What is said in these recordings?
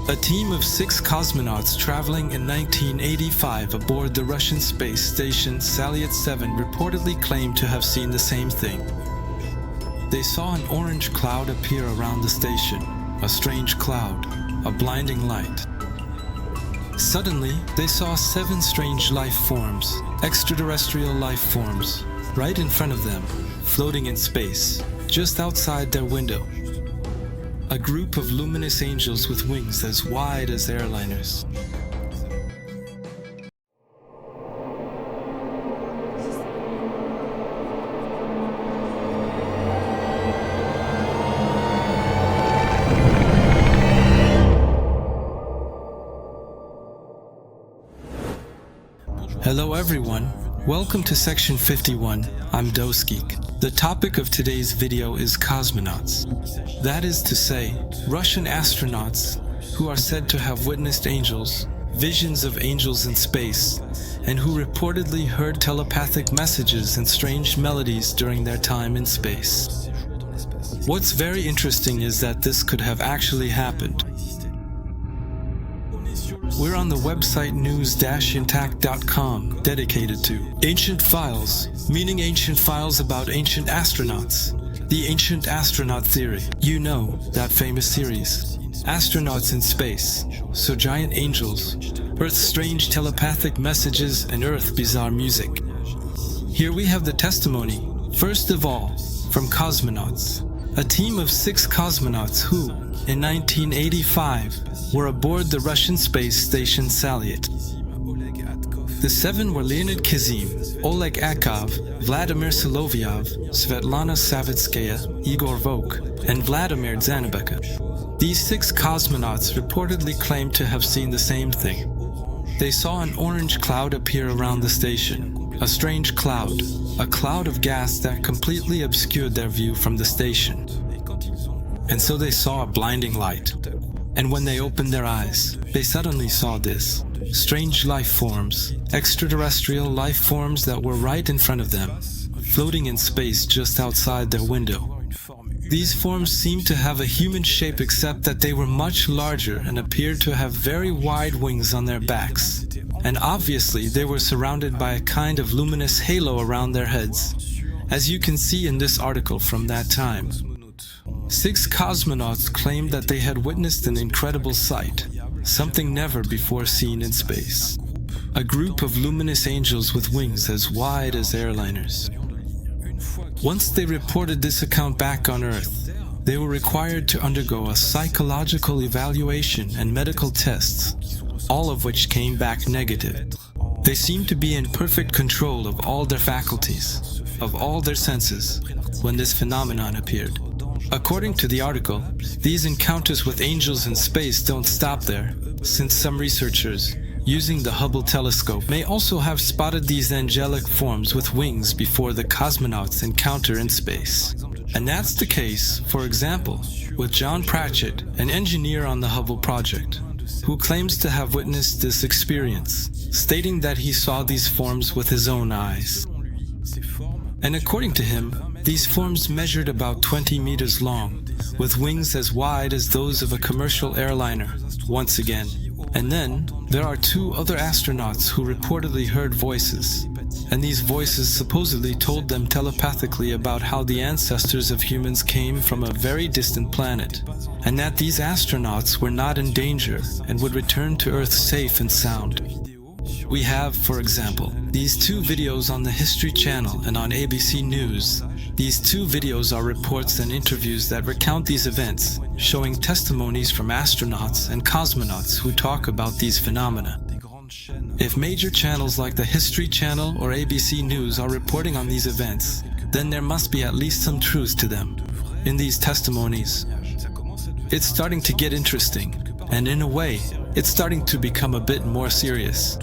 A team of 6 cosmonauts traveling in 1985 aboard the Russian space station Salyut 7 reportedly claimed to have seen the same thing. They saw an orange cloud appear around the station, a strange cloud, a blinding light. Suddenly, they saw 7 strange life forms, extraterrestrial life forms, right in front of them, floating in space, just outside their window. A group of luminous angels with wings as wide as airliners. Hello everyone, welcome to section 51, I'm Doskik. The topic of today's video is cosmonauts. That is to say, Russian astronauts who are said to have witnessed angels, visions of angels in space, and who reportedly heard telepathic messages and strange melodies during their time in space. What's very interesting is that this could have actually happened. We're on the website news-intact.com, dedicated to ancient files, meaning ancient files about ancient astronauts. The ancient astronaut theory. You know, that famous series. Astronauts in space, so giant angels, Earth's strange telepathic messages, and Earth bizarre music. Here we have the testimony, first of all, from cosmonauts. A team of 6 cosmonauts who, in 1985, were aboard the Russian space station Salyut. The 7 were Leonid Kizim, Oleg Akov, Vladimir Solovyov, Svetlana Savitskaya, Igor Vok, and Vladimir Zanabeka. These 6 cosmonauts reportedly claimed to have seen the same thing. They saw an orange cloud appear around the station, a strange cloud, a cloud of gas that completely obscured their view from the station. And so they saw a blinding light. And when they opened their eyes, they suddenly saw this. Strange life forms, extraterrestrial life forms that were right in front of them, floating in space just outside their window. These forms seemed to have a human shape except that they were much larger and appeared to have very wide wings on their backs. And obviously they were surrounded by a kind of luminous halo around their heads, as you can see in this article from that time. 6 cosmonauts claimed that they had witnessed an incredible sight, something never before seen in space. A group of luminous angels with wings as wide as airliners. Once they reported this account back on Earth, they were required to undergo a psychological evaluation and medical tests, all of which came back negative. They seemed to be in perfect control of all their faculties, of all their senses, when this phenomenon appeared. According to the article, these encounters with angels in space don't stop there, since some researchers, using the Hubble telescope, may also have spotted these angelic forms with wings before the cosmonauts encounter in space. And that's the case, for example, with John Pratchett, an engineer on the Hubble project, who claims to have witnessed this experience, stating that he saw these forms with his own eyes. And according to him, these forms measured about 20 meters long, with wings as wide as those of a commercial airliner, once again. And then, there are 2 other astronauts who reportedly heard voices, and these voices supposedly told them telepathically about how the ancestors of humans came from a very distant planet, and that these astronauts were not in danger and would return to Earth safe and sound. We have, for example, these 2 videos on the History Channel and on ABC News. These 2 videos are reports and interviews that recount these events, showing testimonies from astronauts and cosmonauts who talk about these phenomena. If major channels like the History Channel or ABC News are reporting on these events, then there must be at least some truth to them. In these testimonies, it's starting to get interesting, and in a way, it's starting to become a bit more serious.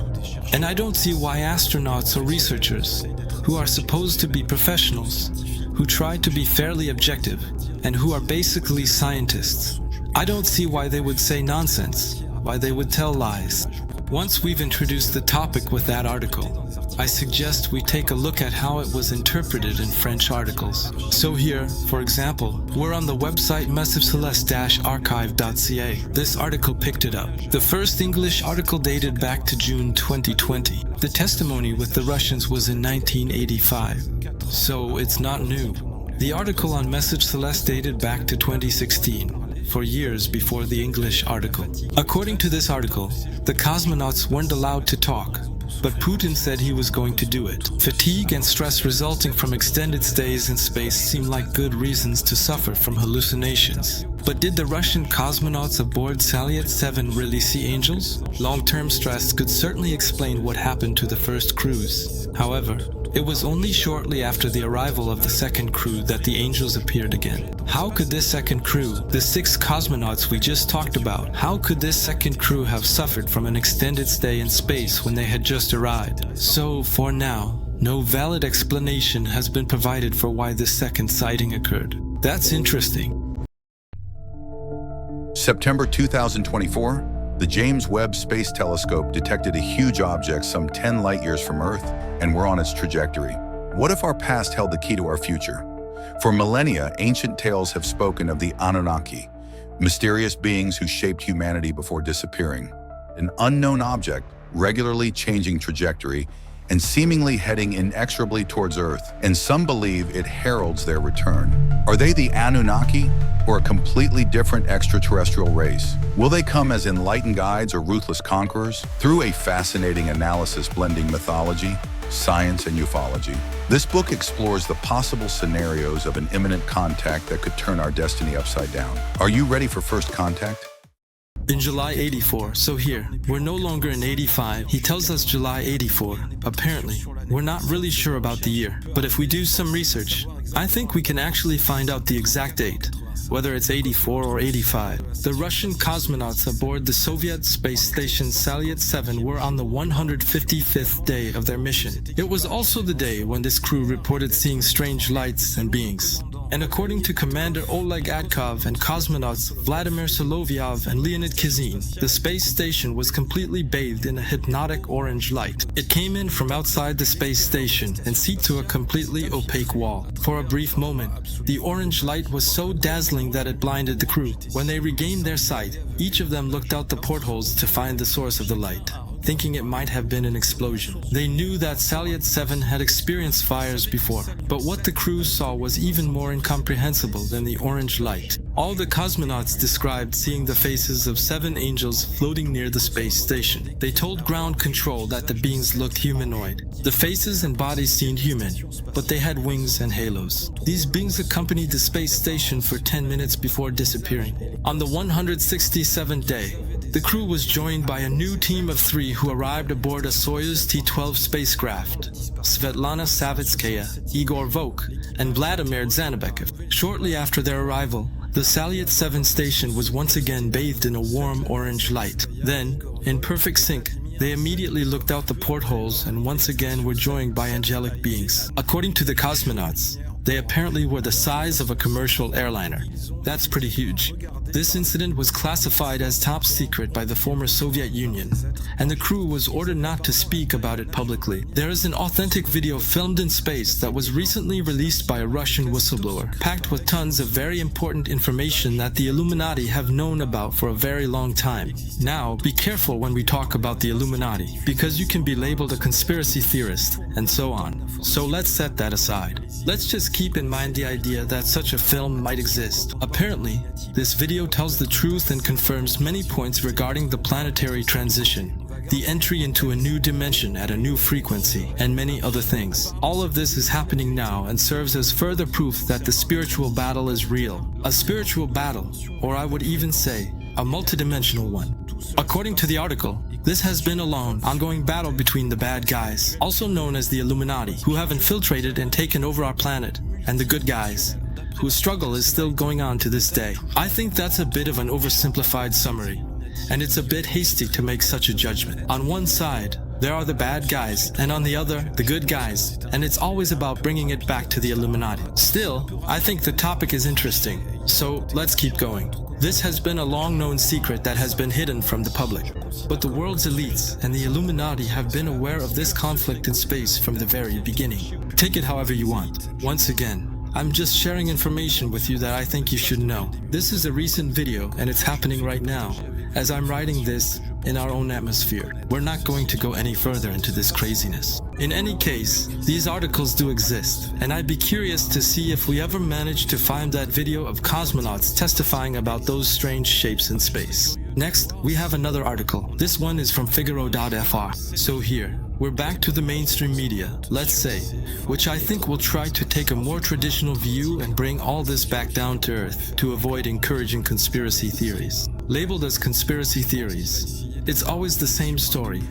And I don't see why astronauts or researchers, who are supposed to be professionals, who try to be fairly objective, and who are basically scientists, I don't see why they would say nonsense, why they would tell lies. Once we've introduced the topic with that article, I suggest we take a look at how it was interpreted in French articles. So here, for example, we're on the website massiveceleste-archive.ca. This article picked it up. The first English article dated back to June 2020. The testimony with the Russians was in 1985, so it's not new. The article on Message Celeste dated back to 2016, for years before the English article. According to this article, the cosmonauts weren't allowed to talk, but Putin said he was going to do it. Fatigue and stress resulting from extended stays in space seem like good reasons to suffer from hallucinations. But did the Russian cosmonauts aboard Salyut 7 really see angels? Long-term stress could certainly explain what happened to the first cruise. However, it was only shortly after the arrival of the second crew that the angels appeared again. How could this second crew, the 6 cosmonauts we just talked about, how could this second crew have suffered from an extended stay in space when they had just arrived? So, for now, no valid explanation has been provided for why this second sighting occurred. That's interesting. September 2024, the James Webb Space Telescope detected a huge object some 10 light-years from Earth, and we're on its trajectory. What if our past held the key to our future? For millennia, ancient tales have spoken of the Anunnaki, mysterious beings who shaped humanity before disappearing. An unknown object, regularly changing trajectory, and seemingly heading inexorably towards Earth, and some believe it heralds their return. Are they the Anunnaki, or a completely different extraterrestrial race? Will they come as enlightened guides or ruthless conquerors? Through a fascinating analysis blending mythology, science, and ufology, this book explores the possible scenarios of an imminent contact that could turn our destiny upside down. Are you ready for first contact? In July 84, so here, we're no longer in 85, he tells us July 84. Apparently, we're not really sure about the year, but if we do some research, I think we can actually find out the exact date, whether it's 84 or 85. The Russian cosmonauts aboard the Soviet space station Salyut 7 were on the 155th day of their mission. It was also the day when this crew reported seeing strange lights and beings. And according to Commander Oleg Atkov and cosmonauts Vladimir Solovyov and Leonid Kizin, the space station was completely bathed in a hypnotic orange light. It came in from outside the space station and seeped to a completely opaque wall. For a brief moment, the orange light was so dazzling that it blinded the crew. When they regained their sight, each of them looked out the portholes to find the source of the light, thinking it might have been an explosion. They knew that Salyut 7 had experienced fires before, but what the crew saw was even more incomprehensible than the orange light. All the cosmonauts described seeing the faces of 7 angels floating near the space station. They told ground control that the beings looked humanoid. The faces and bodies seemed human, but they had wings and halos. These beings accompanied the space station for 10 minutes before disappearing. On the 167th day, the crew was joined by a new team of 3 who arrived aboard a Soyuz T-12 spacecraft: Svetlana Savitskaya, Igor Vok, and Vladimir Zanabekov. Shortly after their arrival, the Salyut 7 station was once again bathed in a warm orange light. Then, in perfect sync, they immediately looked out the portholes and once again were joined by angelic beings. According to the cosmonauts, they apparently were the size of a commercial airliner. That's pretty huge. This incident was classified as top secret by the former Soviet Union, and the crew was ordered not to speak about it publicly. There is an authentic video filmed in space that was recently released by a Russian whistleblower, packed with tons of very important information that the Illuminati have known about for a very long time. Now, be careful when we talk about the Illuminati, because you can be labeled a conspiracy theorist, and so on. So let's set that aside. Let's just keep in mind the idea that such a film might exist. Apparently, this video tells the truth and confirms many points regarding the planetary transition, the entry into a new dimension at a new frequency, and many other things. All of this is happening now and serves as further proof that the spiritual battle is real. A spiritual battle, or I would even say, a multidimensional one. According to the article, this has been a long, ongoing battle between the bad guys, also known as the Illuminati, who have infiltrated and taken over our planet, and the good guys, whose struggle is still going on to this day. I think that's a bit of an oversimplified summary, and it's a bit hasty to make such a judgment. On one side, there are the bad guys, and on the other, the good guys, and it's always about bringing it back to the Illuminati. Still, I think the topic is interesting, so let's keep going. This has been a long-known secret that has been hidden from the public. But the world's elites and the Illuminati have been aware of this conflict in space from the very beginning. Take it however you want. Once again, I'm just sharing information with you that I think you should know. This is a recent video and it's happening right now, as I'm writing this in our own atmosphere. We're not going to go any further into this craziness. In any case, these articles do exist, and I'd be curious to see if we ever manage to find that video of cosmonauts testifying about those strange shapes in space. Next, we have another article. This one is from Figaro.fr. So here, we're back to the mainstream media, let's say, which I think will try to take a more traditional view and bring all this back down to earth to avoid encouraging conspiracy theories. Labeled as conspiracy theories, it's always the same story.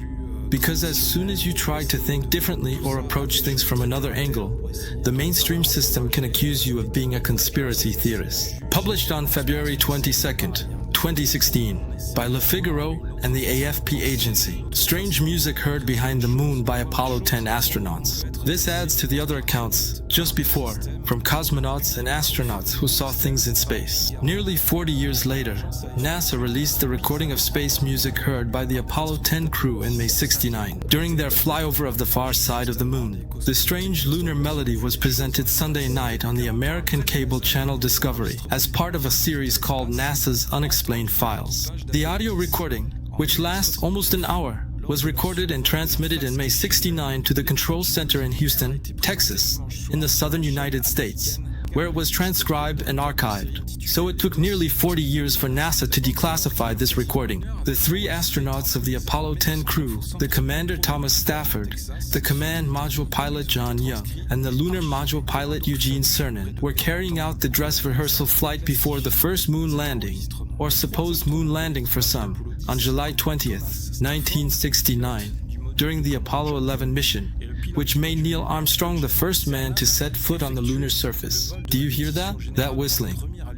Because as soon as you try to think differently or approach things from another angle, the mainstream system can accuse you of being a conspiracy theorist. Published on February 22nd, 2016, by Le Figaro and the AFP agency. Strange music heard behind the moon by Apollo 10 astronauts. This adds to the other accounts just before, from cosmonauts and astronauts who saw things in space. Nearly 40 years later, NASA released the recording of space music heard by the Apollo 10 crew in May '69, during their flyover of the far side of the moon. The strange lunar melody was presented Sunday night on the American cable channel Discovery, as part of a series called NASA's Unexplained Files. The audio recording, which lasts almost an hour, was recorded and transmitted in May '69 to the Control Center in Houston, Texas, in the southern United States, where it was transcribed and archived. So it took nearly 40 years for NASA to declassify this recording. The three astronauts of the Apollo 10 crew, the commander Thomas Stafford, the command module pilot John Young, and the lunar module pilot Eugene Cernan, were carrying out the dress rehearsal flight before the first moon landing, or supposed moon landing for some, on July 20th, 1969, during the Apollo 11 mission, which made Neil Armstrong the first man to set foot on the lunar surface. Do you hear that? That whistling,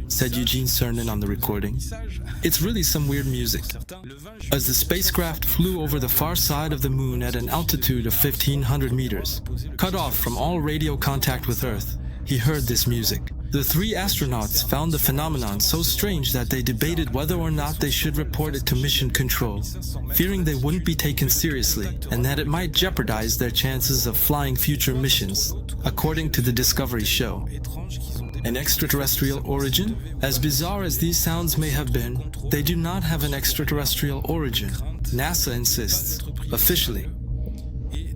said Eugene Cernan on the recording. It's really some weird music. As the spacecraft flew over the far side of the moon at an altitude of 1,500 meters, cut off from all radio contact with Earth, he heard this music. The three astronauts found the phenomenon so strange that they debated whether or not they should report it to mission control, fearing they wouldn't be taken seriously and that it might jeopardize their chances of flying future missions, according to the Discovery show. An extraterrestrial origin? As bizarre as these sounds may have been, they do not have an extraterrestrial origin. NASA insists, officially.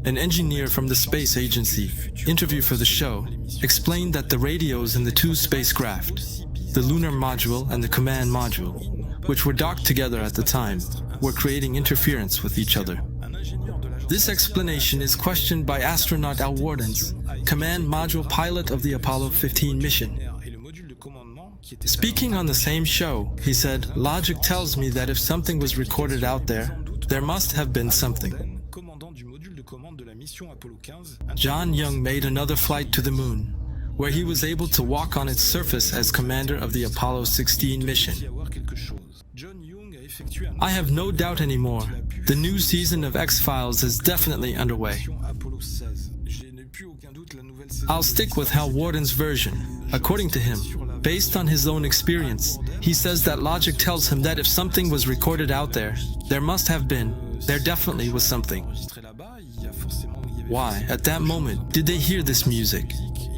An engineer from the space agency, interviewed for the show, explained that the radios in the two spacecraft, the lunar module and the command module, which were docked together at the time, were creating interference with each other. This explanation is questioned by astronaut Al Wardens, command module pilot of the Apollo 15 mission. Speaking on the same show, he said, "Logic tells me that if something was recorded out there, there must have been something." John Young made another flight to the moon, where he was able to walk on its surface as commander of the Apollo 16 mission. I have no doubt anymore. The new season of X-Files is definitely underway. I'll stick with Hal Warden's version. According to him, based on his own experience, he says that logic tells him that if something was recorded out there, there must have been, there definitely was something. Why, at that moment, did they hear this music,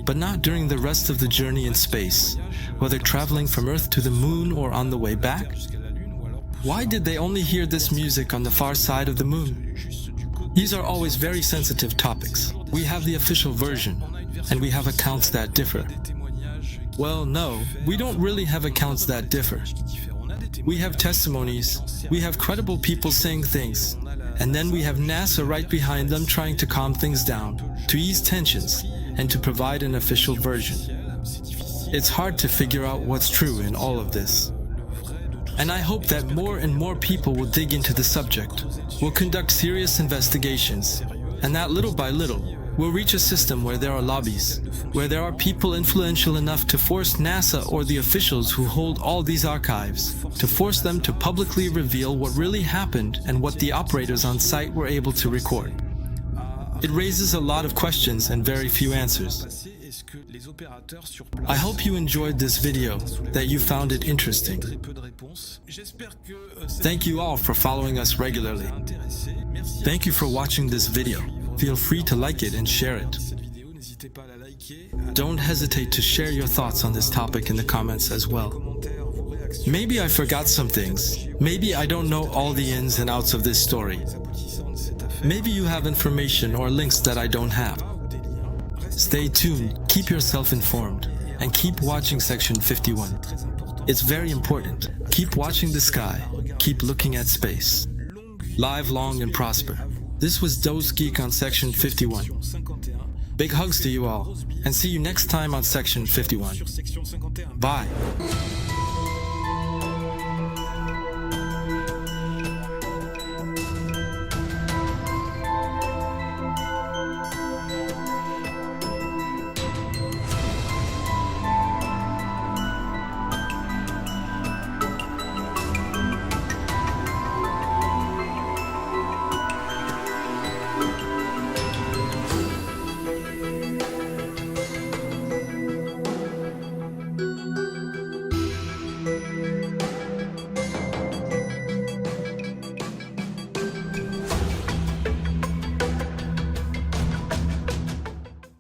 but not during the rest of the journey in space, whether traveling from Earth to the moon or on the way back? Why did they only hear this music on the far side of the moon? These are always very sensitive topics. We have the official version, and we have accounts that differ. Well, no, we don't really have accounts that differ. We have testimonies, we have credible people saying things, and then we have NASA right behind them trying to calm things down, to ease tensions, and to provide an official version. It's hard to figure out what's true in all of this. And I hope that more and more people will dig into the subject, will conduct serious investigations, and that little by little, we'll reach a system where there are lobbies, where there are people influential enough to force NASA or the officials who hold all these archives, to force them to publicly reveal what really happened and what the operators on site were able to record. It raises a lot of questions and very few answers. I hope you enjoyed this video, that you found it interesting. Thank you all for following us regularly. Thank you for watching this video. Feel free to like it and share it. Don't hesitate to share your thoughts on this topic in the comments as well. Maybe I forgot some things. Maybe I don't know all the ins and outs of this story. Maybe you have information or links that I don't have. Stay tuned, keep yourself informed, and keep watching Section 51. It's very important. Keep watching the sky, keep looking at space. Live long and prosper. This was Dose Geek on Section 51. Big hugs to you all, and see you next time on Section 51. Bye.